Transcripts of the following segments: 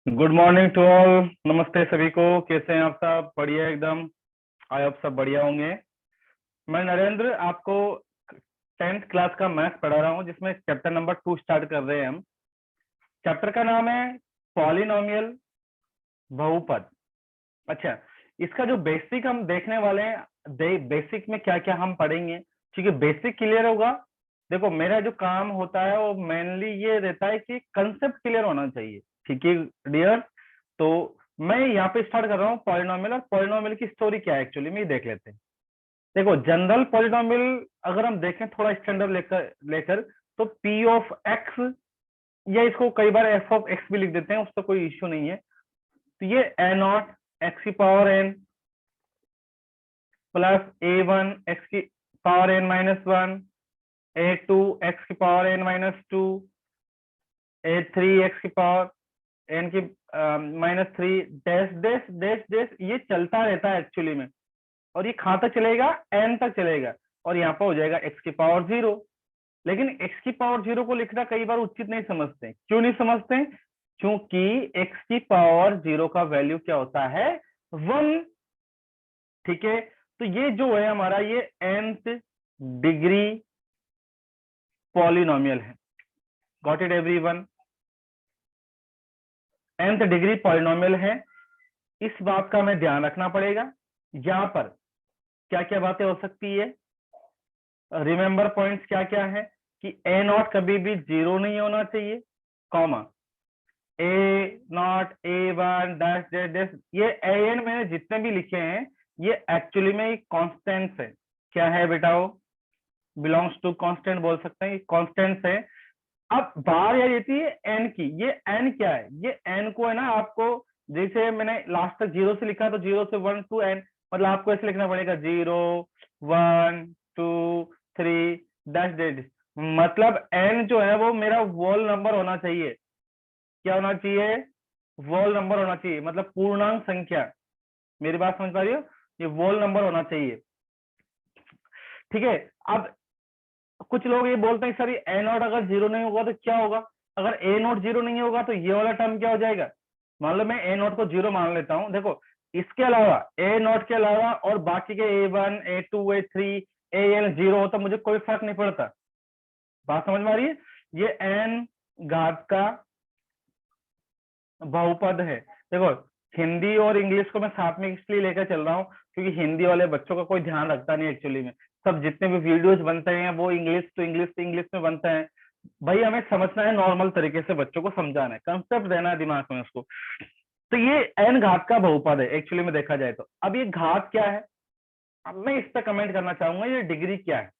Good morning to all. नमस्ते सभी को। कैसे हैं आप सब? बढ़िया एकदम। आई होप सब बढ़िया होंगे। मैं नरेंद्र आपको 10th क्लास का मैथ्स पढ़ा रहा हूँ, जिसमें चैप्टर नंबर 2 स्टार्ट कर रहे हैं हम। चैप्टर का नाम है पॉलिनोमियल, बहुपद। अच्छा, इसका जो बेसिक हम देखने वाले हैं, बेसिक में क्या क्या हम पढ़ेंगे, क्योंकि बेसिक क्लियर होगा। देखो, मेरा जो काम होता है वो मेनली ये रहता है कि कंसेप्ट क्लियर होना चाहिए। ठीक है डियर। तो मैं यहाँ पे स्टार्ट कर रहा हूँ पॉलिनोमियल, और पॉलिनोमियल की स्टोरी क्या है एक्चुअली में ये देख लेते हैं। देखो, जनरल पॉलिनोमियल अगर हम देखें थोड़ा स्टैंडर्ड लेकर लेकर तो पी ऑफ एक्स, या इसको कई बार एफ ऑफ एक्स भी लिख देते हैं, उसका कोई इश्यू नहीं है। तो ये ए नॉट एक्स की power n plus a one x की power n minus one, a two x की power n minus two, a three x की पावर एन की minus three, dash dash dash dash, ये चलता रहता है actually में। और ये कहाँ तक चलेगा? एन तक चलेगा। और यहाँ पर हो जाएगा एक्स की पावर जीरो। लेकिन एक्स की पावर जीरो को लिखना कई बार उचित नहीं समझते। क्यों नहीं समझते? क्योंकि एक्स की पावर जीरो का वैल्यू क्या होता है? 1। ठीक है, तो ये जो है हमारा ये nth डिग्री पॉलिनोमियल है। Got it everyone? nth degree polynomial है। इस बात का हमें ध्यान रखना पड़ेगा। यहां पर क्या क्या बातें हो सकती है, रिमेंबर पॉइंट्स क्या क्या है, कि ए नॉट कभी भी जीरो नहीं होना चाहिए, comma A not a one dash dash dash. ये ए एन मैंने जितने भी लिखे हैं ये एक्चुअली में कॉन्स्टेंट्स है। क्या है बेटा? वो बिलोंग्स टू कांस्टेंट बोल सकते हैं, कांस्टेंट्स है। अब बार यार ये थी एन की, ये एन क्या है? ये एन को है ना आपको, जैसे मैंने लास्ट तक जीरो से लिखा तो जीरो से वन टू एन, मतलब आपको ऐसे लिखना पड़ेगा zero one two three dash dash. मतलब एन जो है वो मेरा वोल नंबर होना चाहिए। क्या होना चाहिए? वोल नंबर होना चाहिए, मतलब पूर्णांक संख्या। मेरी बात समझ पा रही हो? ये वोल नंबर होना चाहिए। ठीक है। अब कुछ लोग ये बोलते हैं सर, ए नॉट अगर जीरो नहीं होगा तो क्या होगा? अगर ए नॉट जीरो नहीं होगा तो ये वाला टर्म क्या हो जाएगा? मान लो मैं ए नॉट को जीरो मान लेता हूं। देखो, इसके अलावा ए नॉट के अलावा और बाकी के a one a two a three a n zero होता, मुझे कोई फर्क नहीं पड़ता। बात समझ में आ रही है? ये एन घात का बहुपद है। देखो, हिंदी और इंग्लिश को मैं साथ में इसलिए लेकर चल रहा हूँ क्योंकि हिंदी वाले बच्चों का कोई ध्यान रखता नहीं एक्चुअली में। सब जितने भी वीडियोस बनते हैं वो इंग्लिश टू इंग्लिश में बनते हैं। भाई हमें समझना है, नॉर्मल तरीके से बच्चों को समझाना है, कंसेप्ट देना है दिमाग में उसको। तो ये एन घात का बहुपद है एक्चुअली में देखा जाए तो। अब ये घात क्या है? अब मैं इस पे कमेंट करना चाहूंगा, ये डिग्री क्या है?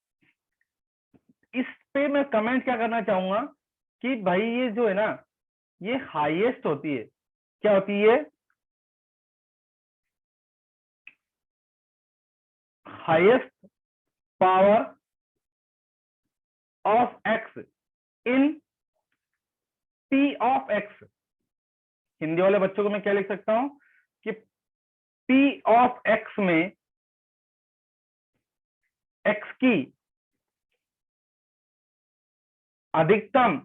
इस पे मैं कमेंट क्या करना चाहूंगा कि भाई ये जो है ना, ये हाईएस्ट होती है। क्या होती है? Highest power of x in P of x. Hindi वाले बच्चों को मैं क्या लिख सकता हूं कि पी ऑफ एक्स में एक्स की अधिकतम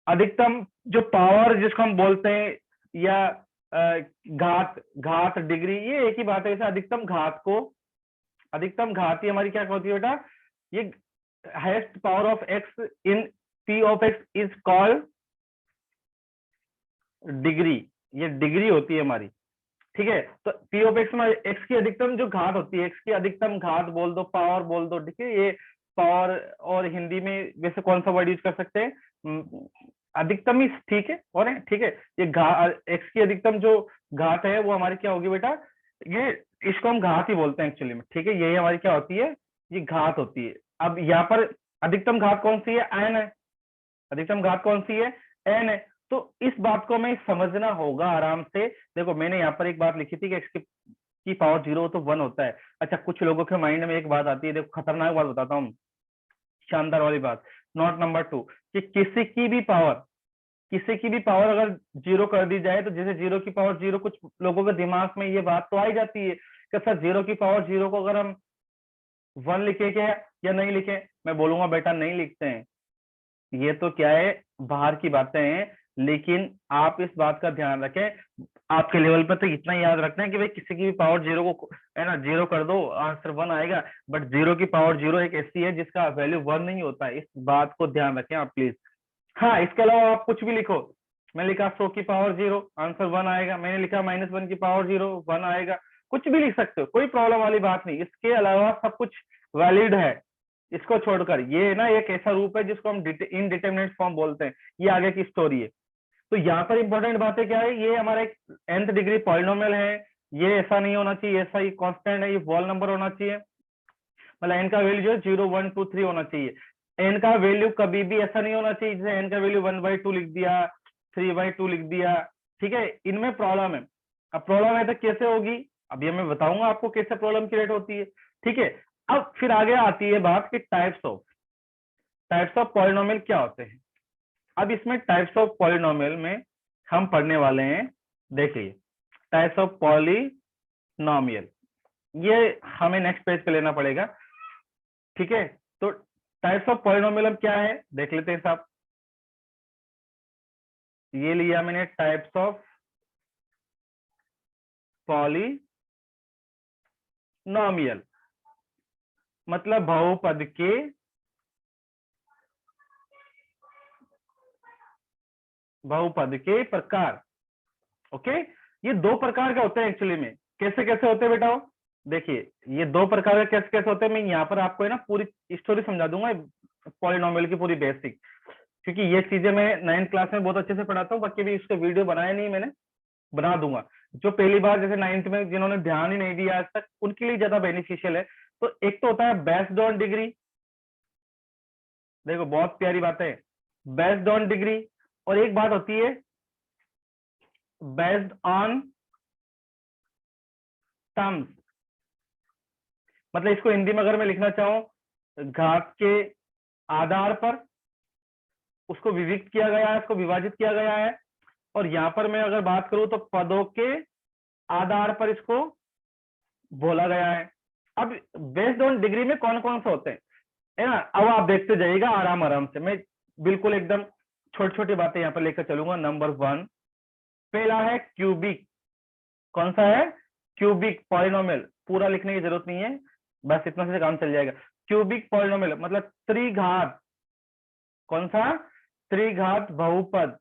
अधिकतम जो पावर जिसको हम बोलते हैं, या घात घात डिग्री, ये एक ही बात है। जैसे अधिकतम घात ही हमारी क्या होती है बेटा? ये highest power of x in P of x is called degree. ये डिग्री होती है हमारी। ठीक है, तो पी ऑफ एक्स में एक्स की अधिकतम जो घात होती है, एक्स की अधिकतम घात बोल दो, पावर बोल दो। ठीक है, ये पावर और हिंदी में वैसे कौन सा वर्ड यूज कर सकते हैं? अधिकतम ही ठीक है। और ठीक है, ये एक्स की अधिकतम जो घात है वो हमारी क्या होगी बेटा? ये इसको हम घात ही बोलते हैं एक्चुअली में। ठीक है, यही हमारी क्या होती है? ये घात होती है। अब यहाँ पर अधिकतम घात कौन सी है? एन है। अधिकतम घात कौन सी है? एन है। तो इस बात को हमें समझना होगा आराम से। देखो, मैंने यहाँ पर एक बात लिखी थी कि एक्स की पावर जीरो तो वन होता है। अच्छा, कुछ लोगों के माइंड में एक बात आती है, देखो खतरनाक बात बताता हूँ, शानदार वाली बात। नोट नंबर 2, कि किसी की भी पावर अगर जीरो कर दी जाए तो जैसे जीरो की पावर जीरो, कुछ लोगों के दिमाग में ये बात तो आई जाती है कि सर जीरो की पावर जीरो को अगर हम वन लिखे क्या या नहीं लिखे? मैं बोलूंगा बेटा नहीं लिखते हैं। ये तो क्या है, बाहर की बातें हैं। लेकिन आप इस बात का ध्यान रखें, आपके लेवल पर तो इतना याद रखना है कि भाई किसी की भी पावर जीरो को है ना जीरो कर दो, आंसर 1 आएगा। बट जीरो की पावर जीरो एक ऐसी है जिसका वैल्यू 1 नहीं होता है, इस बात को ध्यान रखें आप प्लीज। हाँ, इसके अलावा आप कुछ भी लिखो, मैं लिखा 100 की पावर जीरो, आंसर 1 आएगा। मैंने लिखा -1 की पावर जीरो, 1 आएगा। कुछ भी लिख सकते हो, कोई प्रॉब्लम वाली बात नहीं, इसके अलावा सब कुछ वैलिड है। इसको छोड़कर ये ना एक ऐसा रूप है जिसको हम इनडिटरमिनेट फॉर्म बोलते हैं, ये आगे की स्टोरी है। तो यहाँ पर इंपॉर्टेंट बातें क्या है, ये हमारा एक nth डिग्री पॉलिनोमियल है, ये ऐसा नहीं होना चाहिए, ऐसा ही कांस्टेंट है, ये वॉल नंबर होना चाहिए, मतलब एन का वैल्यू जो है 0 1 2 3 होना चाहिए। एन का वैल्यू कभी भी ऐसा नहीं होना चाहिए जैसे एन का वैल्यू 1/2 लिख दिया, 3/2 लिख दिया, ठीक है, इनमें प्रॉब्लम है। अब प्रॉब्लम है तो कैसे होगी, अभी मैं बताऊंगा आपको कैसे प्रॉब्लम क्रिएट होती है, ठीक है। अब फिर आगे आती है बात कि टाइप्स ऑफ पॉलिनोमियल क्या होते हैं। अब इसमें टाइप्स ऑफ पॉलिनोमियल में हम पढ़ने वाले हैं, देखिए टाइप्स ऑफ पॉलिनोमियल, ये हमें नेक्स्ट पेज पे लेना पड़ेगा, ठीक है। तो टाइप्स ऑफ पॉलिनोमियल अब क्या है देख लेते हैं साहब। ये लिया मैंने टाइप्स ऑफ पॉलिनोमियल, मतलब बहुपद के प्रकार। ओके, ये दो प्रकार के होते हैं एक्चुअली में। कैसे कैसे होते हैं बेटा, देखिए ये दो प्रकार के कैसे कैसे होते हैं, मैं यहाँ पर आपको है ना पूरी स्टोरी समझा दूंगा पॉलिनोमियल की पूरी बेसिक, क्योंकि ये चीजें मैं 9th क्लास में बहुत अच्छे से पढ़ाता हूँ, बाकी भी इसका वीडियो बनाया नहीं मैंने, बना दूंगा। जो पहली बार जैसे 9th में जिन्होंने ध्यान ही नहीं दिया आज तक, उनके लिए ज्यादा बेनिफिशियल है। तो एक तो होता है बेस्ड ऑन डिग्री, देखो बहुत प्यारी बात है, बेस्ड ऑन डिग्री, और एक बात होती है बेस्ड ऑन टर्म्स। मतलब इसको हिंदी में अगर मैं लिखना चाहूं, घात के आधार पर उसको विविक्त किया गया है, उसको विभाजित किया गया है। और यहां पर मैं अगर बात करूं तो पदों के आधार पर इसको बोला गया है। अब बेस्ड ऑन डिग्री में कौन कौन से होते हैं, है ना, अब आप देखते जाइएगा आराम आराम से, मैं बिल्कुल एकदम छोटी छोटी बातें यहाँ पर लेकर चलूंगा। नंबर 1, पहला है क्यूबिक। कौन सा है, क्यूबिक पॉलिनोमियल, पूरा लिखने की जरूरत नहीं है, बस इतना से काम चल जाएगा। क्यूबिक पॉलिनोमियल मतलब त्रिघात, कौन सा, त्रिघात बहुपद।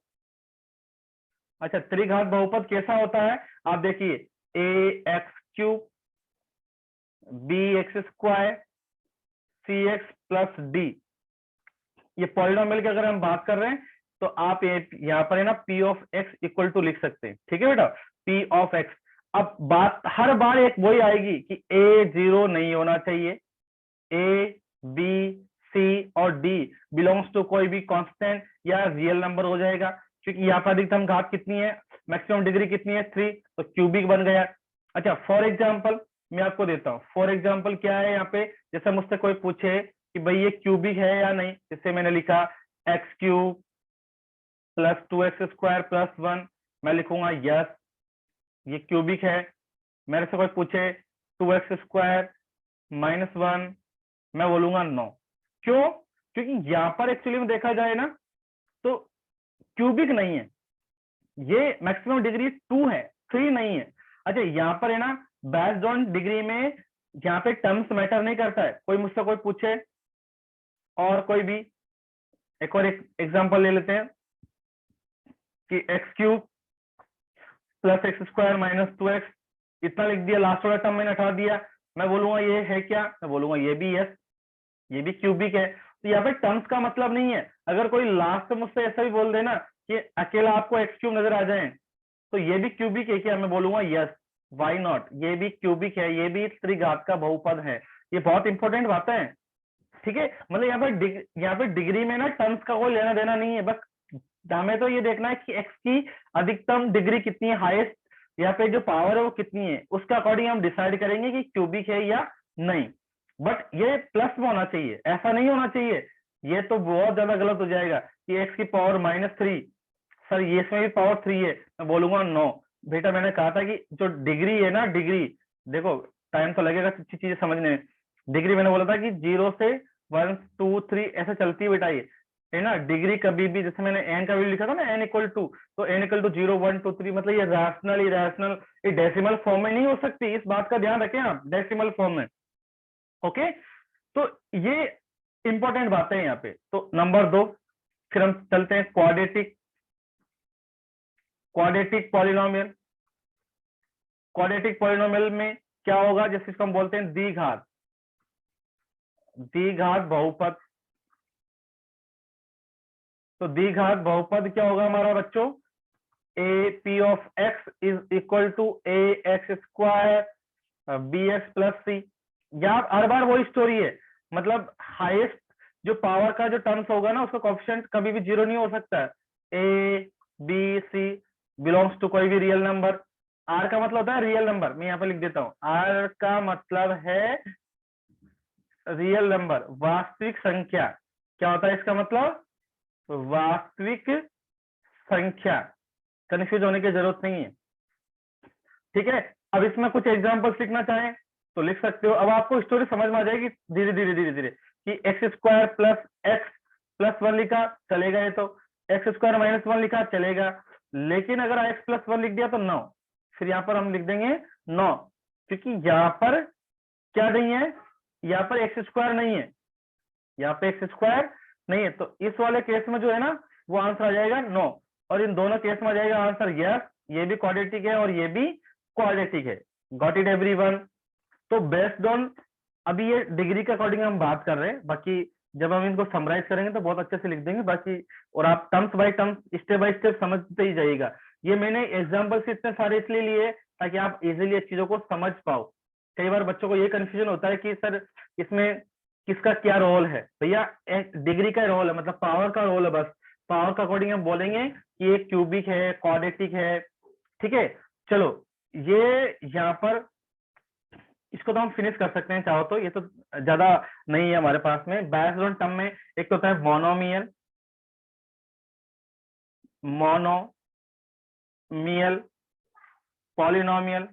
अच्छा, त्रिघात बहुपद कैसा होता है, आप देखिए ax3 bx2 cx+d, ये पॉलिनोमियल की अगर हम बात कर रहे हैं तो आप यहाँ पर है ना p of x equal to लिख सकते हैं, ठीक है बेटा, p ऑफ x। अब बात हर बार एक वही आएगी कि a 0 नहीं होना चाहिए, a b c और d बिलोंग्स टू कोई भी कांस्टेंट या रियल नंबर हो जाएगा, क्योंकि यहाँ पर अधिकतम घात कितनी है, मैक्सिमम डिग्री कितनी है 3, तो क्यूबिक बन गया। अच्छा, फॉर एग्जाम्पल मैं आपको देता हूँ, फॉर एग्जाम्पल क्या है यहाँ पे, जैसे मुझसे कोई पूछे कि भाई ये क्यूबिक है या नहीं, जैसे मैंने लिखा x³ + 2x² + 1, मैं लिखूंगा यस ये क्यूबिक है। मेरे से कोई पूछे 2x² - 1, मैं बोलूंगा नो। क्यों, क्योंकि यहाँ पर एक्चुअली में देखा जाए ना तो क्यूबिक नहीं है, ये मैक्सिमम डिग्री 2 है, 3 नहीं है। अच्छा, यहाँ पर है ना बेस्ड ऑन डिग्री में यहाँ पे टर्म्स मैटर नहीं करता है। कोई मुझसे कोई पूछे, और कोई भी एक और एग्जांपल ले लेते हैं कि x³ + x² - 2x, इतना लिख दिया, लास्ट वाला टर्म मैंने हटा दिया, मैं बोलूंगा ये है क्या, मैं बोलूंगा ये भी यस, ये भी क्यूबिक है। तो यहाँ पे टर्म्स का मतलब नहीं है। अगर कोई लास्ट में मुझसे ऐसा भी बोल देना कि अकेला आपको x³ नजर आ जाए तो ये भी क्यूबिक है क्या, मैं बोलूंगा यस, वाई नॉट, ये भी क्यूबिक है, ये भी त्रिघात का बहुपद है। ये बहुत इंपॉर्टेंट बातें हैं, ठीक है। मतलब यहाँ पे डिग्री में ना टर्म्स का कोई लेना देना नहीं है, बस हमें तो ये देखना है कि एक्स की अधिकतम डिग्री कितनी है, हाईएस्ट यहाँ पे जो पावर है वो कितनी है, उसके अकॉर्डिंग हम डिसाइड करेंगे कि क्यूबिक है या नहीं। बट ये प्लस में होना चाहिए, ऐसा नहीं होना चाहिए, ये तो बहुत ज्यादा गलत हो जाएगा कि एक्स की पावर -3, सर ये इसमें भी पावर 3 है, मैं बोलूंगा नो। बेटा मैंने कहा था कि जो डिग्री है ना, डिग्री देखो टाइम तो लगेगा अच्छी चीजें समझने में। डिग्री मैंने बोला था कि 0 से 1 2 3 ऐसे चलती है बेटा, ये है ना। डिग्री कभी भी, जैसे मैंने एन का वैल्यू लिखा था ना, एन इक्वल टू, तो एन इक्वल टू 0 1 2 3, मतलब ये रैशनल इरेशनल, ये डेसिमल फॉर्म में नहीं हो सकती, इस बात का ध्यान रखें आप, डेसिमल फॉर्म में। ओके, तो ये इंपॉर्टेंट बातें हैं यहाँ पे। तो नंबर 2, फिर हम चलते हैं quadratic, quadratic polynomial. Quadratic polynomial में क्या होगा, जैसे इसको हम बोलते हैं द्विघात, द्विघात बहुपद। तो द्विघात बहुपद क्या होगा हमारा बच्चों, a p of x is equal to a x square b x plus c. या हर बार वही स्टोरी है, मतलब हाईएस्ट जो पावर का जो टर्म्स होगा ना, उसका कोएफिशिएंट कभी भी 0 नहीं हो सकता है। A B C belongs to कोई भी रियल नंबर। आर का मतलब होता है रियल नंबर, मैं यहाँ पे लिख देता हूँ, आर का मतलब है रियल नंबर, वास्तविक संख्या। क्या होता है इसका मतलब, वास्तविक संख्या। कंफ्यूज होने की जरूरत नहीं है, ठीक है। अब इसमें कुछ एग्जांपल्स लिखना चाहें तो लिख सकते हो। अब आपको स्टोरी समझ में आ जाएगी धीरे धीरे धीरे धीरे कि x square plus x plus 1 लिखा चलेगा, ये तो एक्स स्क्वायर माइनस 1 लिखा चलेगा, लेकिन अगर एक्स प्लस 1 लिख दिया तो 9, फिर यहाँ पर हम लिख देंगे 9, क्योंकि यहाँ पर क्या नहीं है, यहाँ पर एक्स स्क्वायर नहीं है, यहाँ पे एक्स स्क्वायर नहीं है। तो इस वाले केस में जो है ना, वो आंसर आ जाएगा 9, और इन दोनों केस में आ जाएगा आंसर यस, ये भी क्वाड्रेटिक है और ये भी क्वाड्रेटिक है। Got it everyone. तो बेस्ड ऑन, अभी ये डिग्री के अकॉर्डिंग हम बात कर रहे हैं, बाकी जब हम इनको समराइज करेंगे तो बहुत अच्छे से लिख देंगे बाकी, और आप terms by terms step by step समझते ही जाइएगा। ये मैंने एग्जाम्पल्स इतने सारे इसलिए लिए ताकि आप इजीली इस चीजों को समझ पाओ। कई बार बच्चों को ये कंफ्यूजन होता है कि सर इसमें किसका क्या रोल है। भैया डिग्री का रोल है, मतलब पावर का रोल है, बस पावर का अकॉर्डिंग हम बोलेंगे कि एक क्यूबिक है, क्वाड्रेटिक है, ठीक है। चलो, ये यहाँ पर इसको तो हम फिनिश कर सकते हैं चाहो तो, ये तो ज्यादा नहीं है हमारे पास में। बेस्ड ऑन टर्म में एक तो होता है मोनोमियल, मोनोमियल, पॉलिनोमियल।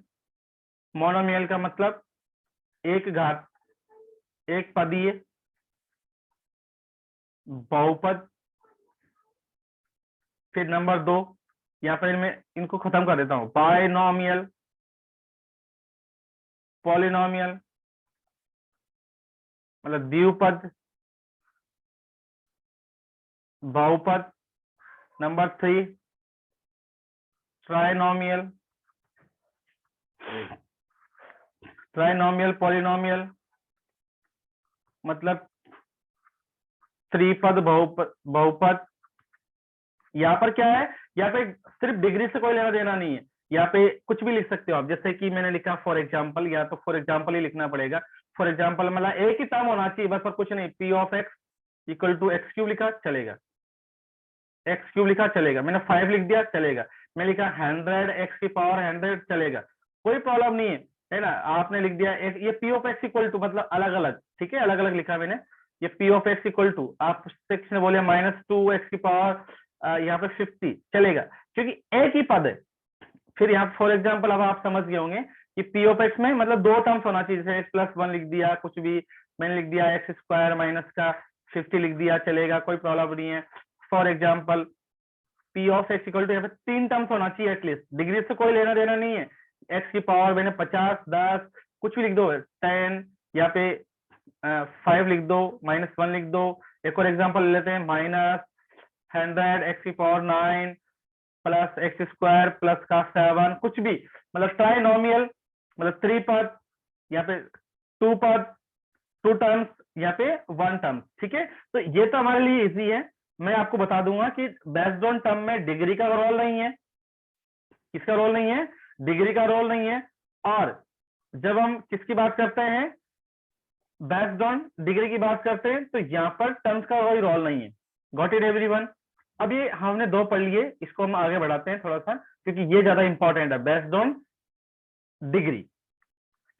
मोनोमियल का मतलब एक घात, एक पदीय बहुपद। फिर नंबर 2, यहाँ पर मैं इनको खत्म कर देता हूं, बायनोमियल, पॉलिनोमियल मतलब द्विपद, बहुपद। नंबर 3, ट्राइनोमियल, ट्राइनोमियल पॉलिनोमियल मतलब त्रिपद बहुपद, बहुपद। यहाँ पर क्या है, यहाँ पे सिर्फ डिग्री से कोई लेना देना नहीं है, यहाँ पे कुछ भी लिख सकते हो आप, जैसे कि मैंने लिखा फॉर एग्जाम्पल, या तो फॉर एग्जाम्पल ही लिखना पड़ेगा। फॉर एग्जाम्पल मतलब एक ही टर्म होना चाहिए बस, और कुछ नहीं। P of x equal to x cube लिखा चलेगा, एक्स क्यूब लिखा चलेगा, मैंने 5 लिख दिया चलेगा, मैं लिखा 100 एक्स की पावर 100 चलेगा, कोई प्रॉब्लम नहीं है ना। आपने लिख दिया ये p of x equal to, मतलब अलग अलग, ठीक है, अलग अलग लिखा मैंने। ये p of x equal to, आप किसी ने बोले -2 एक्स की पावर यहाँ पे 50 चलेगा, क्योंकि एक ही पद है। फिर यहाँ फॉर एग्जाम्पल अब आप समझ गए होंगे कि पी ऑफ एक्स में मतलब 2 टर्म्स होना चाहिए, जैसे एक्स प्लस 1 लिख दिया, कुछ भी मैंने लिख दिया एक्स स्क्वायर माइनस का 50 लिख दिया चलेगा, कोई प्रॉब्लम नहीं है। For example p of x equal to, यहाँ पे 3 टर्म्स होना चाहिए एटलीस्ट, डिग्री से कोई लेना देना नहीं है। एक्स की पावर मैंने 50 10 कुछ भी लिख दो, 10, यहाँ पे 5 लिख दो, -1 लिख दो। एक और एग्जाम्पल ले लेते हैं, -100 एक्स की power 9 plus x square plus का 7, कुछ भी, मतलब ट्राइनोमियल मतलब त्रिपद, यहाँ पे 2 पद, 2 टर्म्स, यहाँ पे 1 टर्म, ठीक है। तो ये तो हमारे लिए इजी है। मैं आपको बता दूंगा कि बेस्ड ऑन टर्म में डिग्री का रोल नहीं है, किसका रोल नहीं है, डिग्री का रोल नहीं है। और जब हम किसकी बात करते हैं, बेस्ड ऑन डिग्री की बात करते हैं, तो यहाँ पर टर्म्स का कोई रोल नहीं है। Got it everyone. अब ये हमने 2 पढ़ लिए, इसको हम आगे बढ़ाते हैं थोड़ा सा, क्योंकि ये ज्यादा इंपॉर्टेंट है, बेस्ड ऑन डिग्री,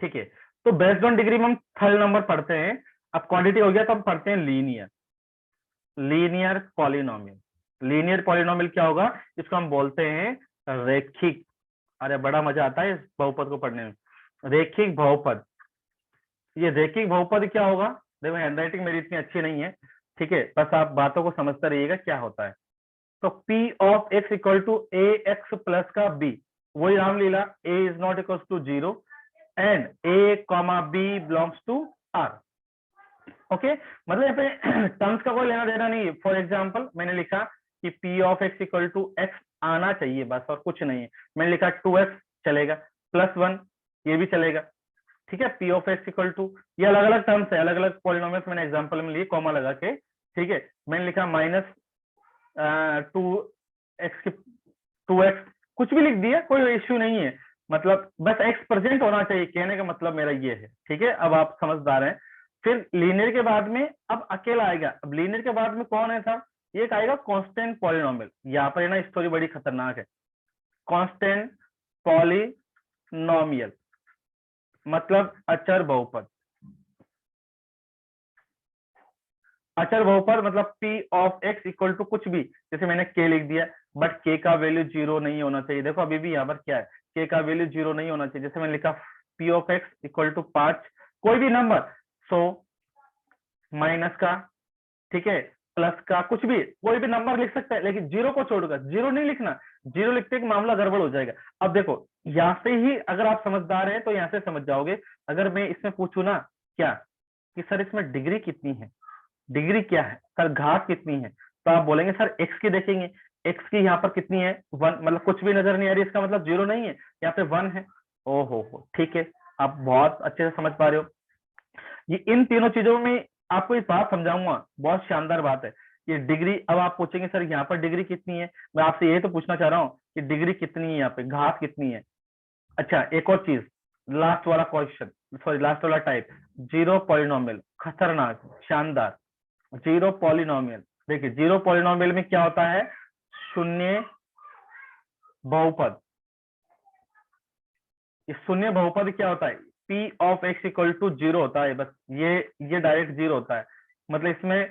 ठीक है। तो बेस्ड ऑन डिग्री में हम 3rd नंबर पढ़ते हैं। अब क्वांटिटी हो गया तो हम पढ़ते हैं linear, linear polynomial. Linear polynomial क्या होगा, इसको हम बोलते हैं रैखिक। अरे बड़ा मजा आता है इस बहुपद को पढ़ने में, रैखिक बहुपद। ये रैखिक बहुपद क्या होगा, देखो हैंडराइटिंग मेरी इतनी अच्छी नहीं है, ठीक है, बस आप बातों को समझते रहिएगा क्या होता है। तो P of x equal to a x plus का b, वही रामलीला, a is not equal to 0 and a comma b belongs to r। Okay, मतलब यहाँ पे टर्म्स का कोई लेना देना नहीं है। फॉर एग्जाम्पल मैंने लिखा कि P of x equal to x आना चाहिए, बस और कुछ नहीं है। मैंने लिखा 2x चलेगा, +1 ये भी चलेगा। ठीक है, P of x equal to, ये अलग अलग टर्म्स है, अलग अलग पॉलिनोमियल्स मैंने एग्जांपल में लिए कॉमा लगा के। ठीक है, मैंने लिखा -2x कुछ भी लिख दिया, कोई इश्यू नहीं है, मतलब बस x प्रेजेंट होना चाहिए, कहने का मतलब मेरा ये है। ठीक है, अब आप समझदार हैं। फिर लीनियर के बाद में अब अकेला आएगा। अब लीनियर के बाद में कौन है साहब, ये आएगा कांस्टेंट पॉलिनोमियल। यहाँ पर ना स्टोरी बड़ी खतरनाक है। कांस्टेंट पॉलिनोमियल मतलब अचर बहुपद। अचर बहुपद मतलब P of x equal to कुछ भी, जैसे मैंने k लिख दिया, बट k का वैल्यू 0 नहीं होना चाहिए। देखो अभी भी यहाँ पर क्या है, k का वैल्यू 0 नहीं होना चाहिए। जैसे मैंने लिखा P of x equal to 5, कोई भी नंबर, 100 माइनस का, ठीक है, प्लस का, कुछ भी, कोई भी नंबर लिख सकता है, लेकिन 0 को छोड़कर, 0 नहीं लिखना। 0 लिखते ही मामला गड़बड़ हो जाएगा। अब देखो यहाँ से ही अगर आप समझदार हैं तो यहाँ से समझ जाओगे। अगर मैं इसमें पूछू ना क्या कि सर इसमें डिग्री कितनी है, डिग्री क्या है सर, घात कितनी है, तो आप बोलेंगे सर x की देखेंगे, x की यहाँ पर कितनी है 1, मतलब कुछ भी नजर नहीं आ रही, इसका मतलब 0 नहीं है, यहाँ पे 1 है। ओहो हो, ठीक है, आप बहुत अच्छे से समझ पा रहे हो। ये इन तीनों चीजों में आपको इस बात समझाऊंगा, बहुत शानदार बात है ये डिग्री। अब आप पूछेंगे सर यहाँ पर डिग्री कितनी है, मैं आपसे यही तो पूछना चाह रहा हूँ कि डिग्री कितनी है, यहाँ पे घात कितनी है। अच्छा एक और चीज, लास्ट वाला क्वेश्चन, सॉरी लास्ट वाला टाइप, जीरो पॉलिनोमियल, खतरनाक, शानदार। जीरो पॉलिनोमियल, देखिए जीरो पॉलिनोमियल में क्या होता है, शून्य बहुपद। इस शून्य बहुपद क्या होता है, P of x equal to 0 होता है, बस ये डायरेक्ट 0 होता है, मतलब इसमें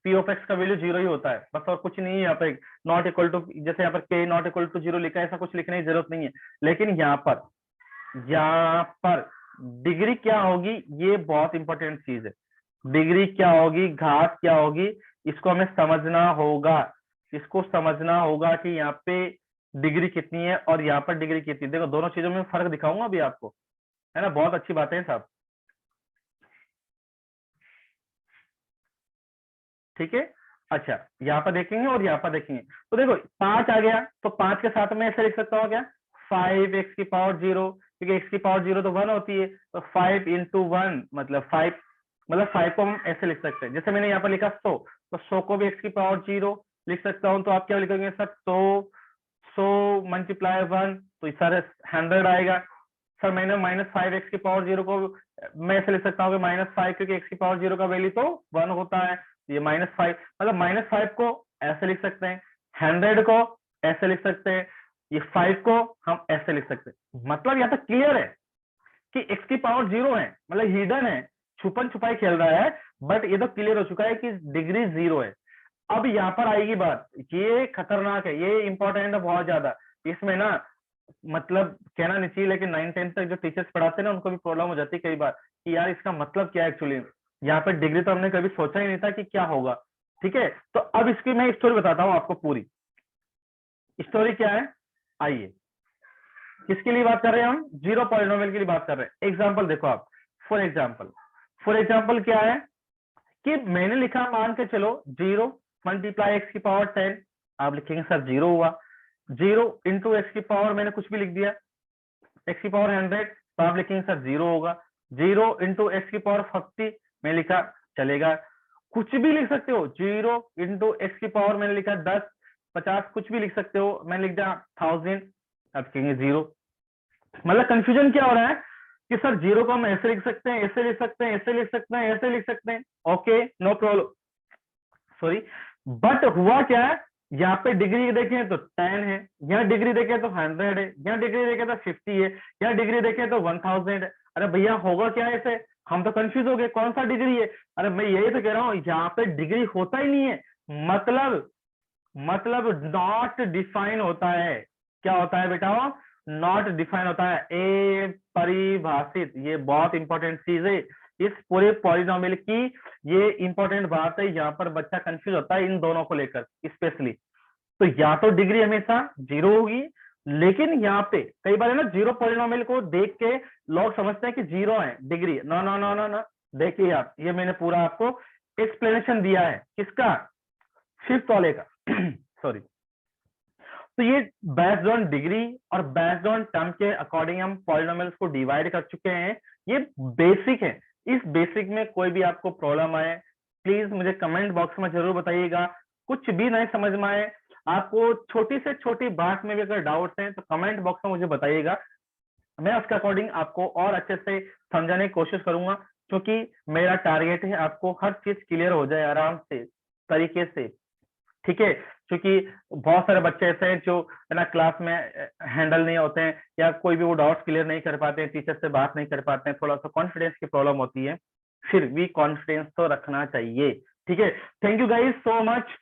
P ऑफ x का वैल्यू 0 ही होता है, बस और कुछ नहीं है। यहाँ पे नॉट इक्वल टू, जैसे यहाँ पर k नॉट इक्वल टू 0 लिखा है, ऐसा कुछ लिखने की जरूरत नहीं है। लेकिन यहाँ पर डिग्री क्या होगी, ये बहुत इंपॉर्टेंट चीज है। डिग्री क्या होगी, घात क्या होगी, इसको हमें समझना होगा। इसको समझना होगा कि यहाँ पे डिग्री कितनी है और यहाँ पर डिग्री कितनी है। देखो दोनों चीजों में फर्क दिखाऊंगा अभी आपको, है ना, बहुत अच्छी बातें हैं साहब। ठीक है, अच्छा यहाँ पर देखेंगे और यहाँ पर देखेंगे, तो देखो 5 आ गया, तो 5 के साथ में ऐसे लिख सकता हूँ क्या, 5x की पावर 0, क्योंकि x की पावर 0 तो 1 होती है, तो 5 इंटू 1 मतलब 5, मतलब 5 को हम ऐसे लिख सकते हैं। जैसे मैंने यहाँ पर लिखा 100, तो 100 को भी x की पावर 0 लिख सकता हूँ, तो आप क्या लिखोगे सर, 100 मल्टीप्लाई 1, तो सर 100 आएगा। सर मैंने -5x की पावर 0 को मैं ऐसे लिख सकता हूँ कि -5, क्योंकि x की पावर 0 का वैल्यू तो 1 होता है, ये -5, मतलब -5 को ऐसे लिख सकते हैं, 100 को ऐसे लिख सकते हैं, ये 5 को हम ऐसे लिख सकते हैं। मतलब यहाँ तक क्लियर है कि x की पावर 0 है, मतलब हिडन है, छुपन छुपाई खेल रहा है, बट ये तो क्लियर हो चुका है कि डिग्री 0 है। अब यहाँ पर आएगी बात, ये खतरनाक है, ये इंपॉर्टेंट है बहुत ज्यादा। इसमें ना मतलब कहना नहीं चाहिए, लेकिन 9-10 तक जो टीचर्स पढ़ाते हैं ना, उनको भी प्रॉब्लम हो जाती है कई बार कि यार इसका मतलब क्या है एक्चुअली। यहाँ पर डिग्री तो हमने कभी सोचा ही नहीं था कि क्या होगा। ठीक है, तो अब इसकी मैं स्टोरी बताता हूँ आपको पूरी। स्टोरी क्या है, आइए, किसके लिए बात कर रहे हैं हम, जीरो पॉलिनोमियल के लिए बात कर रहे हैं। एग्जाम्पल देखो आप, फॉर एग्जाम्पल क्या है कि मैंने लिखा, मान के चलो 0 मल्टीप्लाई x की पावर 10, आप लिखेंगे सर 0 हुआ, 0 इंटू एक्स की पावर मैंने कुछ भी लिख दिया, x की पावर 100, तो आप लिखेंगे सर 0 होगा। 0 इंटू एक्स की पावर 50 मैं लिखा, चलेगा। कुछ भी लिख सकते हो, 0 इंटू एक्स की पावर मैंने लिखा 10, 50, कुछ भी लिख सकते हो, मैंने लिख दिया 1000, आप कहेंगे 0। मतलब कंफ्यूजन क्या हो रहा है कि सर 0 को हम ऐसे लिख सकते हैं, ऐसे लिख सकते हैं, ऐसे लिख सकते हैं, ऐसे लिख सकते हैं, okay no problem, sorry. But हुआ क्या है, यहाँ पे डिग्री देखें तो 10 है, यहाँ डिग्री देखें तो 100 है, यहाँ डिग्री देखें तो 50 है, यहाँ डिग्री देखें तो 1000 है। अरे भैया होगा क्या ऐसे, हम तो कंफ्यूज हो गए, कौन सा डिग्री है। अरे मैं यही तो कह रहा हूँ, यहाँ पे डिग्री होता ही नहीं है, मतलब नॉट डिफाइन होता है। क्या होता है बेटा, नॉट डिफाइन होता है, ए परिभाषित, ये बहुत इंपॉर्टेंट चीज है। इस पूरे पॉलिनोमियल की ये इंपॉर्टेंट बात है, यहाँ पर बच्चा कंफ्यूज होता है इन दोनों को लेकर स्पेशली। तो या तो डिग्री हमेशा 0 होगी, लेकिन यहाँ पे कई बार है ना, जीरो पॉलिनोमियल को देख के लोग समझते हैं कि 0 है degree. No no no no no, देखिए आप, ये मैंने पूरा आपको एक्सप्लेनेशन दिया है किसका, फिफ्थ वाले का सॉरी। तो ये बेस्ड ऑन डिग्री और बेस्ड ऑन टर्म के अकॉर्डिंग हम पॉलिनोमियल्स को डिवाइड कर चुके हैं। ये बेसिक है, इस बेसिक में कोई भी आपको प्रॉब्लम आए प्लीज मुझे कमेंट बॉक्स में जरूर बताइएगा। कुछ भी नहीं समझ में आए, आपको छोटी से छोटी बात में भी अगर डाउट्स हैं तो कमेंट बॉक्स में मुझे बताइएगा, मैं उसके अकॉर्डिंग आपको और अच्छे से समझाने की कोशिश करूंगा, क्योंकि मेरा टारगेट है आपको हर चीज क्लियर हो जाए आराम से तरीके से, ठीक है। क्योंकि बहुत सारे बच्चे ऐसे हैं जो है ना क्लास में हैंडल नहीं होते हैं, या कोई भी वो डाउट्स क्लियर नहीं कर पाते हैं, टीचर से बात नहीं कर पाते हैं, थोड़ा सा कॉन्फिडेंस की प्रॉब्लम होती है। फिर भी कॉन्फिडेंस तो रखना चाहिए, ठीक है। Thank you guys so much,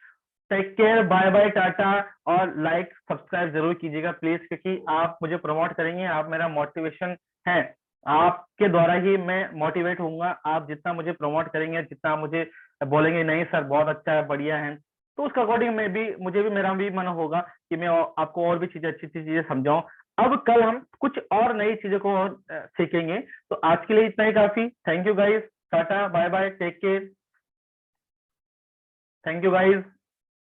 take care, bye bye, टाटा। और लाइक सब्सक्राइब जरूर कीजिएगा प्लीज, क्योंकि आप मुझे प्रमोट करेंगे, आप मेरा मोटिवेशन है, आपके द्वारा ही मैं मोटिवेट होऊंगा। आप जितना मुझे प्रमोट करेंगे, जितना आप मुझे बोलेंगे नहीं सर बहुत अच्छा है, बढ़िया है, तो उसके अकॉर्डिंग मैं भी, मुझे भी, मेरा भी मन होगा कि मैं आपको और भी चीजें, अच्छी अच्छी चीजें समझाऊं। अब कल हम कुछ और नई चीजों को और सीखेंगे। तो आज के लिए इतना ही काफी। थैंक यू गाइज, टाटा bye bye, take care, thank you guys.